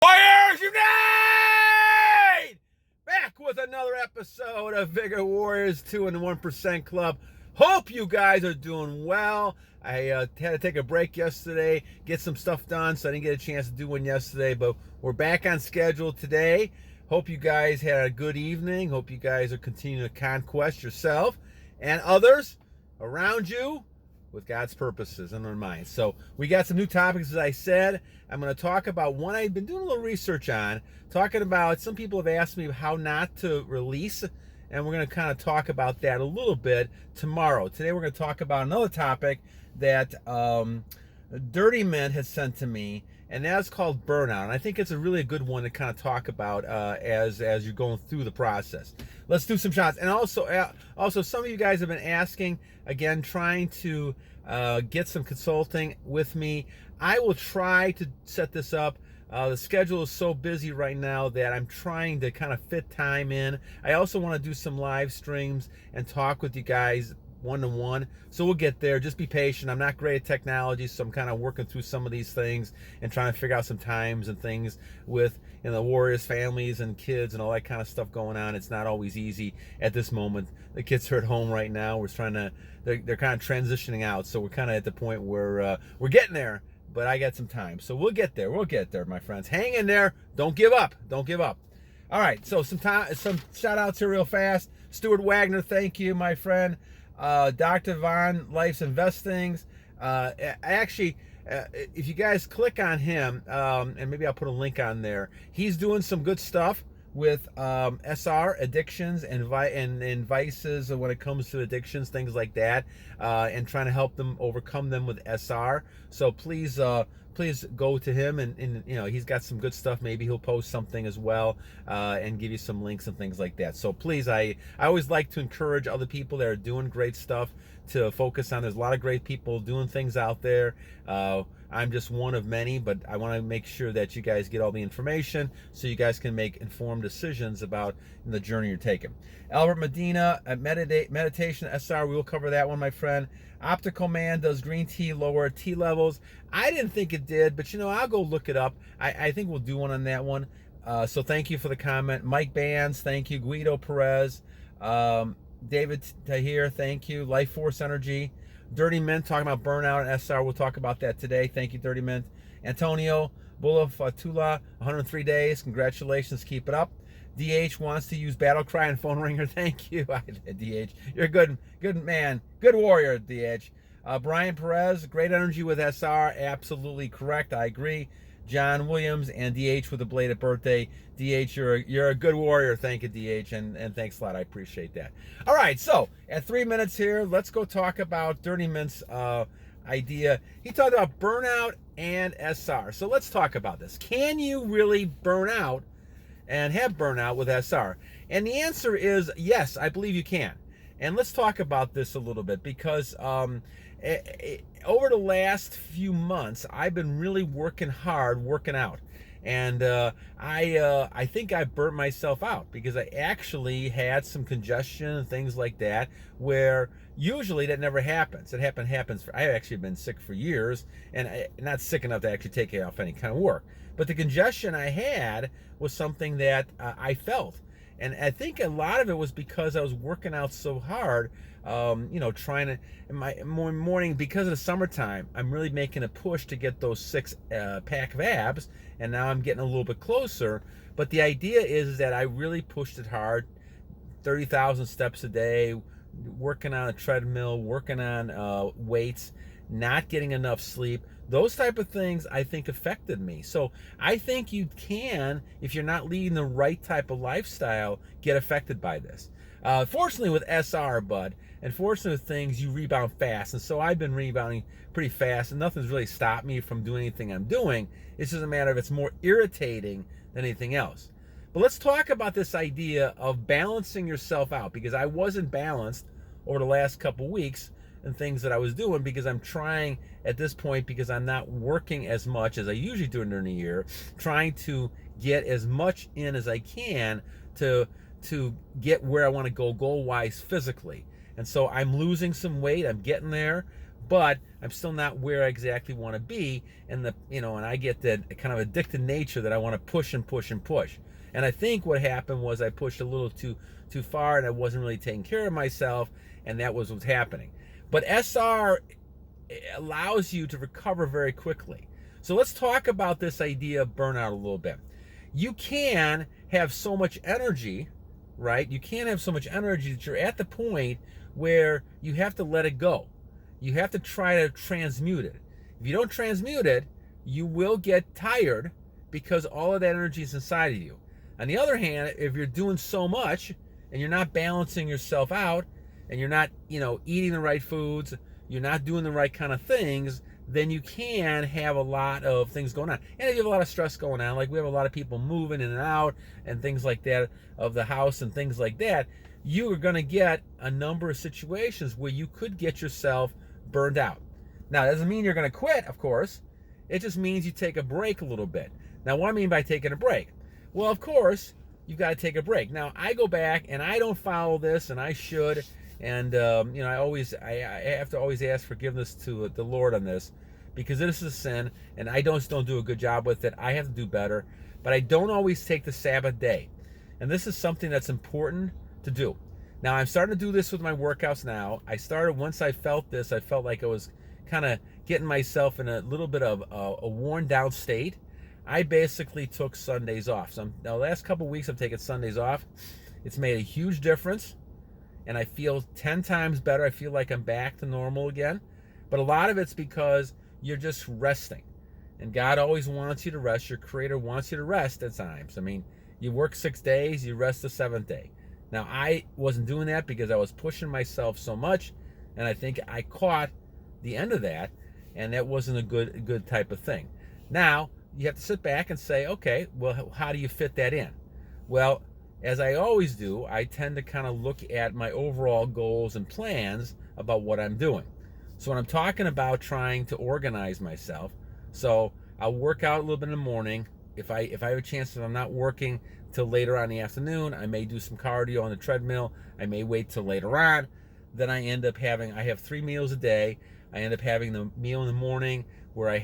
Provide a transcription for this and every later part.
Warriors Unite! Back with another episode of Vigor Warriors 2 in the 1% Club. Hope you guys are doing well. I had to take a break yesterday, get some stuff done, so I didn't get a chance to do one yesterday, but we're back on schedule today. Hope you guys had a good evening. Hope you guys are continuing to conquest yourself and others around you with God's purposes in our minds. So we got some new topics, as I said. I'm going to talk about one I've been doing a little research on, talking about, some people have asked me how not to release, and we're going to kind of talk about that a little bit tomorrow. Today we're going to talk about another topic that Dirtymint has sent to me, and that's called burnout. And I think it's a really good one to kind of talk about as you're going through the process. Let's do some shots. And also some of you guys have been asking, again, trying to get some consulting with me. I will try to set this up. The schedule is so busy right now that I'm trying to kind of fit time in. I also want to do some live streams and talk with you guys one-to-one, so we'll get there. Just be patient. I'm not great at technology, so I'm kind of working through some of these things and trying to figure out some times and things with the Warriors families and kids and all that kind of stuff going on. It's not always easy at this moment. The kids are at home right now. We're trying to, they're kind of transitioning out, so we're kind of at the point where we're getting there, but I got some time, so we'll get there. We'll get there, my friends. Hang in there. Don't give up. Don't give up. All right, so some shout outs here real fast. Stuart Wagner, thank you, my friend. Dr. Von Life's Investings. Actually, if you guys click on him, and maybe I'll put a link on there, he's doing some good stuff with SR addictions and vices when it comes to addictions, things like that, and trying to help them overcome them with SR. So please go to him, and he's got some good stuff. Maybe he'll post something as well and give you some links and things like that. So please, I always like to encourage other people that are doing great stuff to focus on. There's a lot of great people doing things out there. I'm just one of many, but I want to make sure that you guys get all the information so you guys can make informed decisions about the journey you're taking. Alberto Medina, meditation SR, we will cover that one, my friend. Optical Man, does green tea lower T levels? I didn't think it did, but I'll go look it up. I think we'll do one on that one. So thank you for the comment. Mike Bands, thank you. Guido Perez, David Tahir, thank you. Life Force Energy. Dirtymint, talking about burnout and SR. We'll talk about that today. Thank you, Dirtymint. Antonio, Bulu Fataulu, 103 days. Congratulations. Keep it up. DH wants to use battle cry and phone ringer. Thank you, DH. You're a good man. Good warrior, DH. Brian Perez, great energy with SR. Absolutely correct. I agree. John Williams and DH with a belated birthday. DH, you're a good warrior. Thank you, DH, and thanks a lot. I appreciate that. All right, so at 3 minutes here, let's go talk about Dirtymint's idea. He talked about burnout and SR. So let's talk about this. Can you really burn out and have burnout with SR? And the answer is yes, I believe you can. And let's talk about this a little bit, because over the last few months, I've been really working out. And I think I burnt myself out because I actually had some congestion and things like that, where usually that never happens. I've actually been sick for years, and not sick enough to actually take off any kind of work. But the congestion I had was something that I felt. And I think a lot of it was because I was working out so hard, trying to, in my morning, because of the summertime, I'm really making a push to get those 6-pack of abs, and now I'm getting a little bit closer. But the idea is that I really pushed it hard, 30,000 steps a day, working on a treadmill, working on weights, not getting enough sleep. Those type of things, I think, affected me. So I think you can, if you're not leading the right type of lifestyle, get affected by this. Fortunately with SR, bud, and fortunately with things, you rebound fast. And so I've been rebounding pretty fast, and nothing's really stopped me from doing anything I'm doing. It's just a matter of it's more irritating than anything else. But let's talk about this idea of balancing yourself out, because I wasn't balanced over the last couple weeks and things that I was doing, because I'm trying at this point, because I'm not working as much as I usually do during the year, trying to get as much in as I can to get where I want to go goal-wise physically. And so I'm losing some weight. I'm getting there, but I'm still not where I exactly want to be. And and I get that kind of addicted nature that I want to push and push and push. And I think what happened was I pushed a little too far, and I wasn't really taking care of myself, and that was what's happening. But SR allows you to recover very quickly. So let's talk about this idea of burnout a little bit. You can have so much energy, right? You can have so much energy that you're at the point where you have to let it go. You have to try to transmute it. If you don't transmute it, you will get tired because all of that energy is inside of you. On the other hand, if you're doing so much and you're not balancing yourself out, and you're not, eating the right foods, you're not doing the right kind of things, then you can have a lot of things going on. And if you have a lot of stress going on, like we have a lot of people moving in and out and things like that of the house and things like that, you are going to get a number of situations where you could get yourself burned out. Now, that doesn't mean you're going to quit, of course. It just means you take a break a little bit. Now, what do I mean by taking a break? Well, of course, you've got to take a break. Now, I go back and I don't follow this, and I should. And I have to always ask forgiveness to the Lord on this, because this is a sin, and I don't do a good job with it. I have to do better, but I don't always take the Sabbath day, and this is something that's important to do. Now, I'm starting to do this with my workouts now. I started once I felt this. I felt like I was kind of getting myself in a little bit of a worn down state. I basically took Sundays off. So now the last couple of weeks I've taken Sundays off. It's made a huge difference. And I feel 10 times better. I feel like I'm back to normal again. But a lot of it's because you're just resting. And God always wants you to rest. Your Creator wants you to rest at times. I mean, you work 6 days, you rest the 7th day. Now, I wasn't doing that because I was pushing myself so much. And I think I caught the end of that. And that wasn't a good type of thing. Now, you have to sit back and say, okay, well, how do you fit that in? Well, as I always do, I tend to kind of look at my overall goals and plans about what I'm doing. So when I'm talking about trying to organize myself, so I'll work out a little bit in the morning. If I have a chance, if I'm not working till later on in the afternoon, I may do some cardio on the treadmill. I may wait till later on. Then I have 3 meals a day. I end up having the meal in the morning where I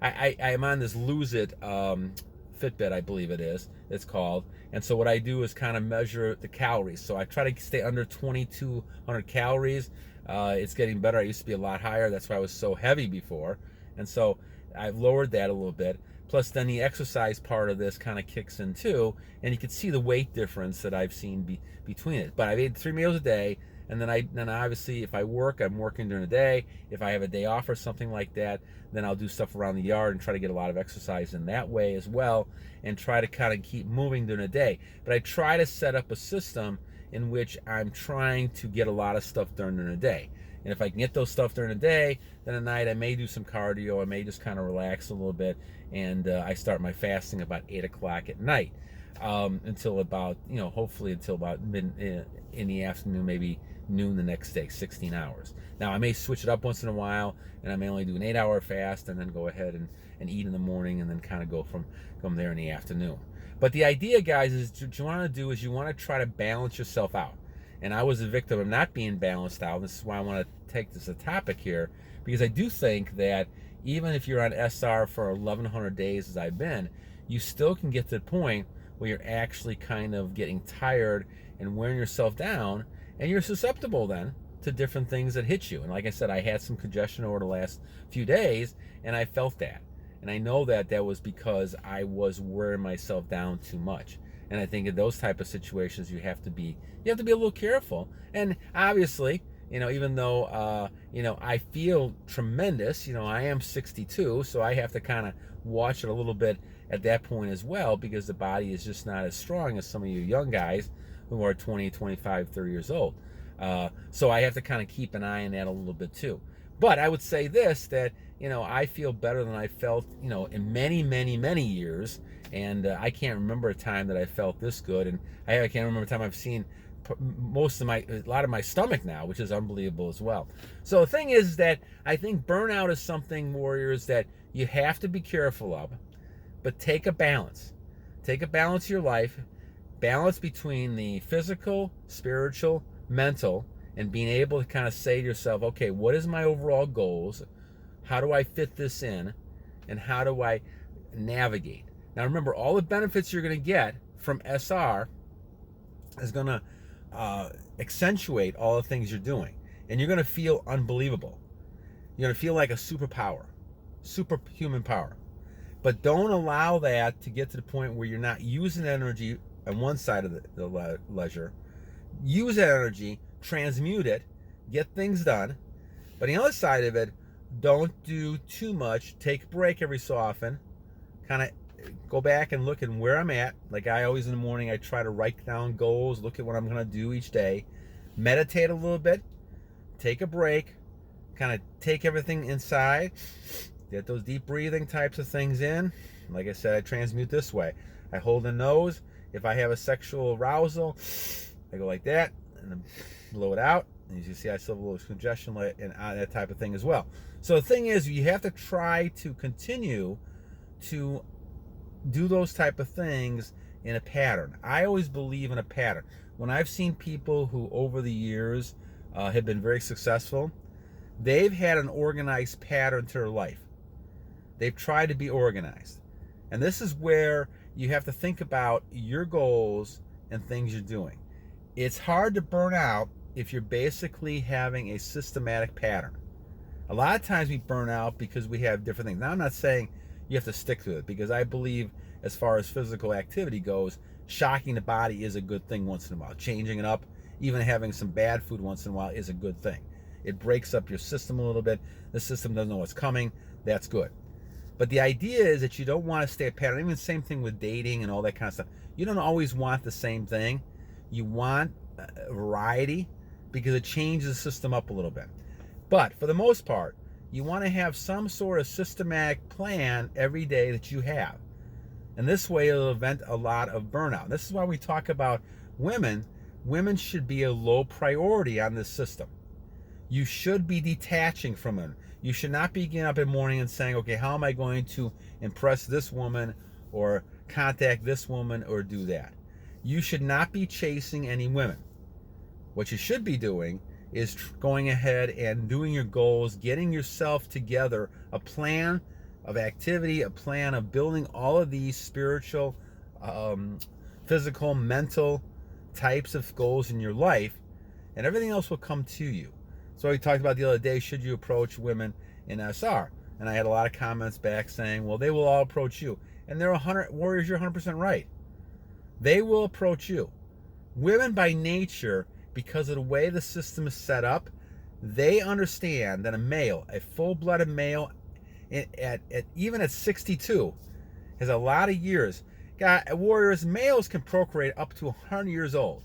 am on this Lose It Fitbit, I believe it's called. And so what I do is kind of measure the calories. So I try to stay under 2,200 calories. It's getting better. I used to be a lot higher. That's why I was so heavy before. And so I've lowered that a little bit. Plus then the exercise part of this kind of kicks in too. And you can see the weight difference that I've seen between it. But I've ate 3 meals a day. And then obviously if I work, I'm working during the day. If I have a day off or something like that, then I'll do stuff around the yard and try to get a lot of exercise in that way as well, and try to kind of keep moving during the day. But I try to set up a system in which I'm trying to get a lot of stuff done during the day. And if I can get those stuff during the day, then at night I may do some cardio. I may just kind of relax a little bit, and I start my fasting about 8 o'clock at night until about, hopefully until about mid in the afternoon, maybe noon the next day, 16 hours. Now I may switch it up once in a while, and I may only do an 8-hour fast and then go ahead and eat in the morning, and then kind of go from there in the afternoon. But the idea, guys, is what you want to do is you want to try to balance yourself out. And I was a victim of not being balanced out. This is why I want to take this as a topic here, because I do think that even if you're on SR for 1,100 days as I've been, you still can get to the point where you're actually kind of getting tired and wearing yourself down, and you're susceptible then to different things that hit you. And like I said, I had some congestion over the last few days, and I felt that. And I know that was because I was wearing myself down too much. And I think in those type of situations, you have to be a little careful. And obviously, even though I feel tremendous, I am 62, so I have to kind of watch it a little bit at that point as well, because the body is just not as strong as some of you young guys who are 20, 25, 30 years old. So I have to kind of keep an eye on that a little bit too. But I would say this, that, I feel better than I felt, in many, many, many years. And I can't remember a time that I felt this good. And I can't remember a time I've seen a lot of my stomach now, which is unbelievable as well. So the thing is that I think burnout is something, warriors, that you have to be careful of, but take a balance. Take a balance of your life, balance between the physical, spiritual, mental, and being able to kind of say to yourself, okay, what is my overall goals? How do I fit this in? And how do I navigate? Now remember, all the benefits you're going to get from SR is going to accentuate all the things you're doing. And you're going to feel unbelievable. You're going to feel like a superpower, superhuman power. But don't allow that to get to the point where you're not using energy on one side of the ledger. Use that energy, transmute it, get things done. But on the other side of it, don't do too much. Take a break every so often. Kind of go back and look at where I'm at. Like I always in the morning, I try to write down goals, look at what I'm going to do each day, meditate a little bit, take a break, kind of take everything inside, get those deep breathing types of things in. Like I said, I transmute this way. I hold the nose. If I have a sexual arousal, I go like that and then blow it out. And as you see, I still have a little congestion and that type of thing as well. So the thing is, you have to try to continue to do those type of things in a pattern. I always believe in a pattern. When I've seen people who over the years have been very successful, they've had an organized pattern to their life. They've tried to be organized. And this is where you have to think about your goals and things you're doing. It's hard to burn out if you're basically having a systematic pattern. A lot of times we burn out because we have different things. Now, I'm not saying you have to stick to it, because I believe as far as physical activity goes, shocking the body is a good thing once in a while. Changing it up, even having some bad food once in a while is a good thing. It breaks up your system a little bit. The system doesn't know what's coming. That's good. But the idea is that you don't want to stay a pattern. Even the same thing with dating and all that kind of stuff. You don't always want the same thing. You want variety because it changes the system up a little bit. But for the most part, you want to have some sort of systematic plan every day that you have. And this way it'll prevent a lot of burnout. This is why we talk about women. Women should be a low priority on this system. You should be detaching from it. You should not be getting up in the morning and saying, okay, how am I going to impress this woman or contact this woman or do that? You should not be chasing any women. What you should be doing is going ahead and doing your goals, getting yourself together, a plan of activity, a plan of building all of these spiritual, physical, mental types of goals in your life, and everything else will come to you. So we talked about the other day, should you approach women in SR? And I had a lot of comments back saying, well, they will all approach you. And they're 100 warriors, you're 100% right. They will approach you. Women by nature, because of the way the system is set up, they understand that a male, a full-blooded male, even at 62, has a lot of years. Warriors, males can procreate up to 100 years old.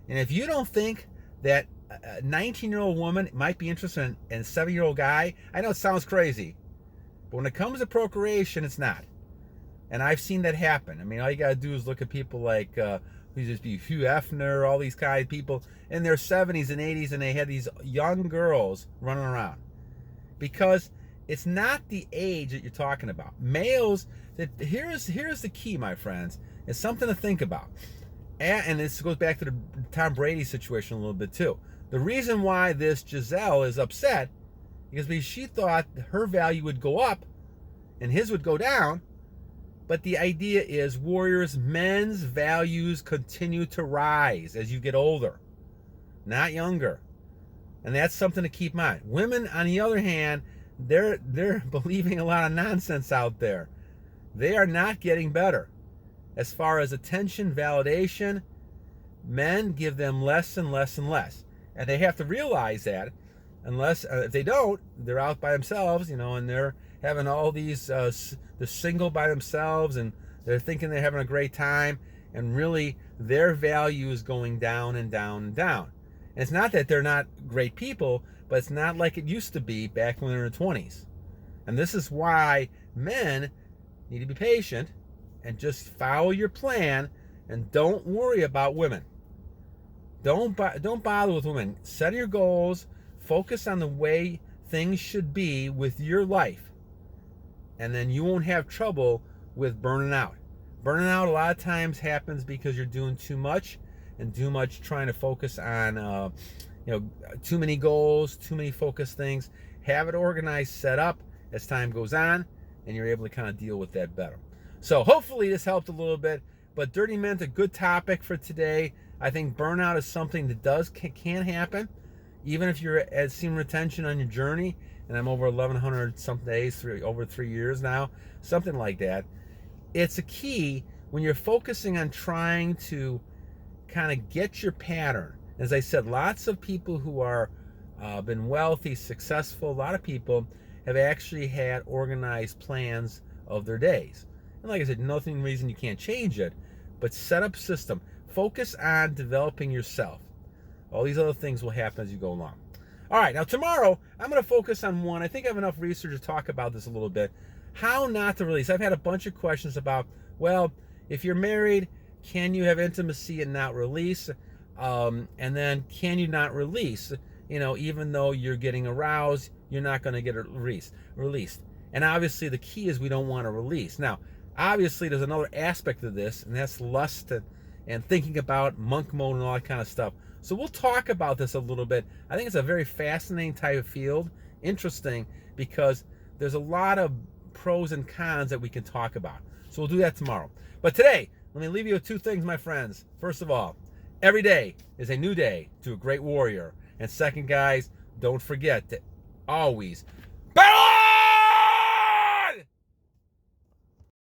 And if you don't think that a 19-year-old woman might be interested in a 7-year-old guy, I know it sounds crazy, but when it comes to procreation, it's not. And I've seen that happen. I mean, all you got to do is look at people like Hugh Hefner, all these kind of people in their 70s and 80s, and they had these young girls running around. Because it's not the age that you're talking about. Males, here's the key, my friends. It's something to think about. And this goes back to the Tom Brady situation a little bit too. The reason why this Giselle is upset is because she thought her value would go up and his would go down. But the idea is, warriors, men's values continue to rise as you get older, not younger. And that's something to keep in mind. Women, on the other hand, they're believing a lot of nonsense out there. They are not getting better. As far as attention, validation, men give them less and less and less. And they have to realize that, unless if they don't, they're out by themselves, and they're having all these, they're single by themselves, and they're thinking they're having a great time, and really their value is going down and down and down. And it's not that they're not great people, but it's not like it used to be back when they were in their 20s. And this is why men need to be patient and just follow your plan, and don't worry about women. Don't bother with women. Set your goals. Focus on the way things should be with your life. And then you won't have trouble with burning out. Burning out a lot of times happens because you're doing too much, and too much trying to focus on too many goals, too many focused things. Have it organized, set up as time goes on, and you're able to kind of deal with that better. So hopefully this helped a little bit. But Dirtymint, a good topic for today. I think burnout is something that can happen, even if you're at semen retention on your journey. And I'm over 1,100 some days, over 3 years now, something like that. It's a key when you're focusing on trying to kind of get your pattern. As I said, lots of people who are been wealthy, successful, a lot of people have actually had organized plans of their days. And like I said, nothing reason you can't change it, but set up system. Focus on developing yourself. All these other things will happen as you go along. All right, now tomorrow, I'm going to focus on one. I think I have enough research to talk about this a little bit. How not to release. I've had a bunch of questions about, well, if you're married, can you have intimacy and not release? And then can you not release? Even though you're getting aroused, you're not going to get released. And obviously the key is we don't want to release. Now, obviously there's another aspect of this, and that's lust and thinking about monk mode and all that kind of stuff. So we'll talk about this a little bit. I think it's a very fascinating type of field, interesting, because there's a lot of pros and cons that we can talk about. So we'll do that tomorrow. But today, let me leave you with two things, my friends. First of all, every day is a new day to a great warrior. And second, guys, don't forget to always battle on!